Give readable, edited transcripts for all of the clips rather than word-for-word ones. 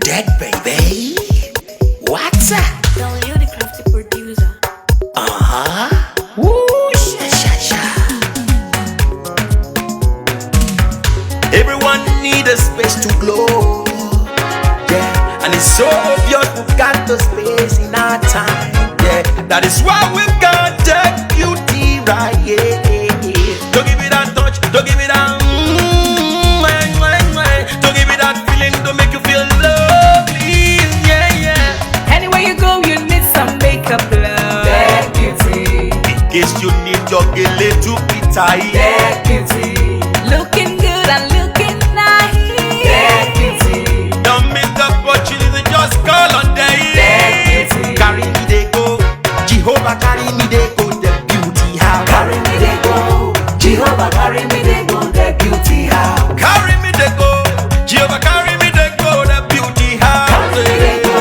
dead, baby. What's up? Don't you the crafty producer? Woo, sha. Everyone need a space to glow. Yeah, and it's so obvious we've got the space in our time. Yeah, that is why we've got that beauty right. Yeah. Don't give it that touch, don't give it that. Don't give it that feeling, don't make you feel lovely. Yeah. Anywhere you go, you need some makeup, love. That beauty. In case you need your gele to be tight. That beauty. Looking good and looking nice. That beauty. Don't miss the opportunity, just call on day. That beauty. Carry me they go, Jehovah carry me they go, the beauty house. Carry me they go, Jehovah carry me they go, the beauty house. Carry me they go, Jehovah carry me they go, the beauty house. Carry me they go,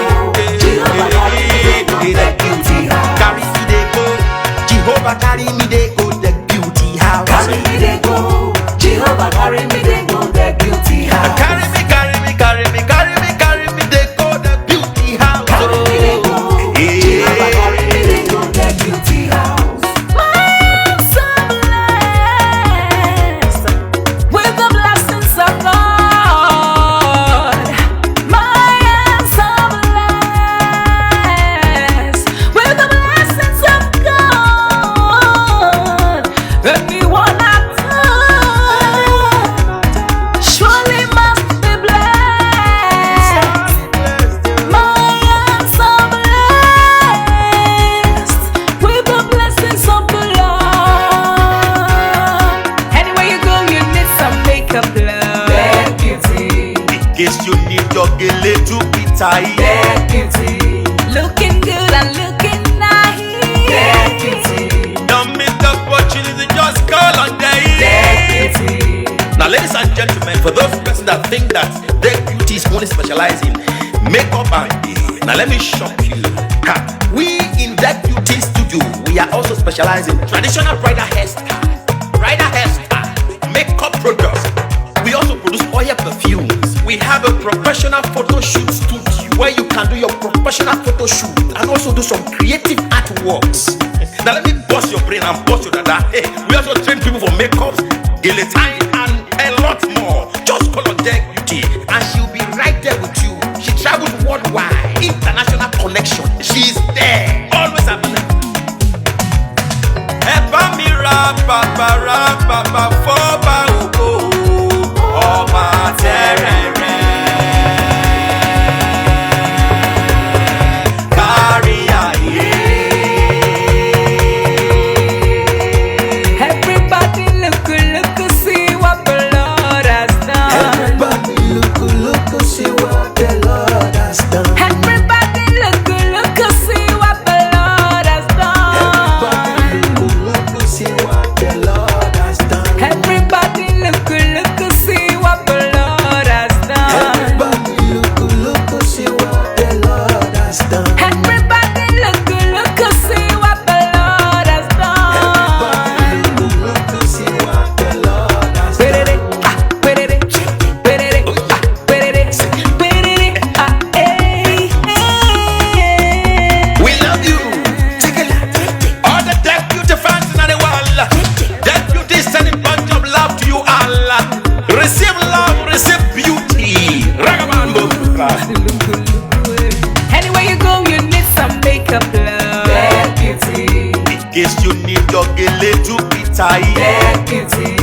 Jehovah carry me they go, the beauty house. Carry me they go, Jehovah carry me they go, the beauty house. Carry me they go, Jehovah carry me they go, the beauty house. Carry me they go, the beauty house. Carry me they go, Jehovah carry me they go, the beauty house. My soul blessed with the blessings of God. My soul blessed with the blessings of God. Anyone I touch surely must be blessed. My soul blessed with the blessings of the Lord. Anywhere you go, you need some makeup, love. That beauty. In case you need your gele to be tight. That beauty. Looking good and looking nice. That beauty. Don't miss the opportunity, just call on day. That beauty. Now, ladies and gentlemen, for those persons that think that their beauty is only specialized in makeup and hair, now let me shock you. Ha. We in that beauty studio, we are also specialized in traditional bridal hairstyle, makeup products. We also produce oil perfumes. We have a professional photo shoot studio where you can do your professional photo shoot and also do some creative artworks. Now let me bust your brain and bust your dada. Hey, we also train people for makeups, guillotine, and a lot more. Just call on Deck Beauty and she'll be right there with you. She travels worldwide, international connection. She's there, always available. Eba mi ra papa foba ogo ọba terere kárí ayé. Everybody look, see what the Lord has done. Everybody look, see what the Lord has done. Everybody look, see what the Lord has done. Everybody look, see what the Lord has done. Everybody look, see what the Lord has done. Everybody look, see what the Lord has done. Everybody look, see what the Lord has done. Look, see what the Lord has done. We love you. All the Deck Beauty fans in the world. Deck Beauty is sending bunch of love to you all. Receive love, receive beauty. Ragabambo. Anywhere you go, you need some makeup, love. That beauty. In case you need your gele to be tight. That beauty.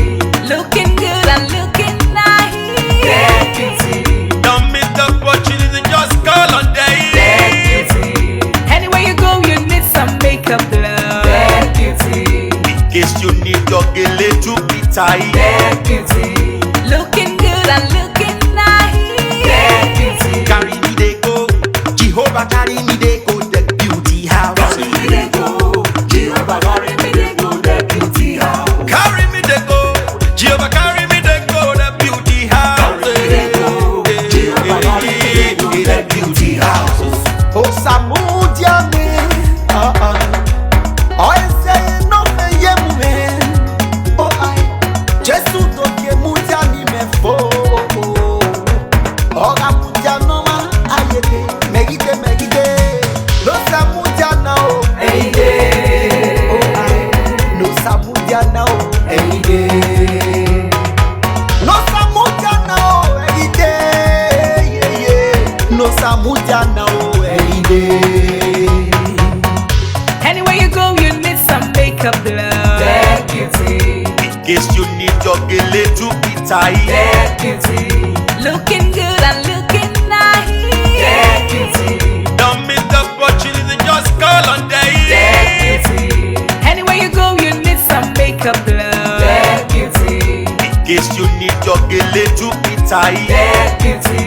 Looking good and looking nice. That beauty. Don't miss the opportunity, just call on day. That beauty. Anywhere you go, you need some makeup, love. That beauty. In case you need your gele to be tight. That beauty. Looking good and looking nice. That beauty. Carry me they go, Jehovah carry me they go, the beauty house. Carry me they go, Jehovah carry me they go, the beauty house. Carry me they go, Jehovah carry me they go, the beauty house. Carry me they go, Jehovah carry me they go, the beauty house. Oh Samudia me, I say no me ye me. Oh I, Tai. Get Beauty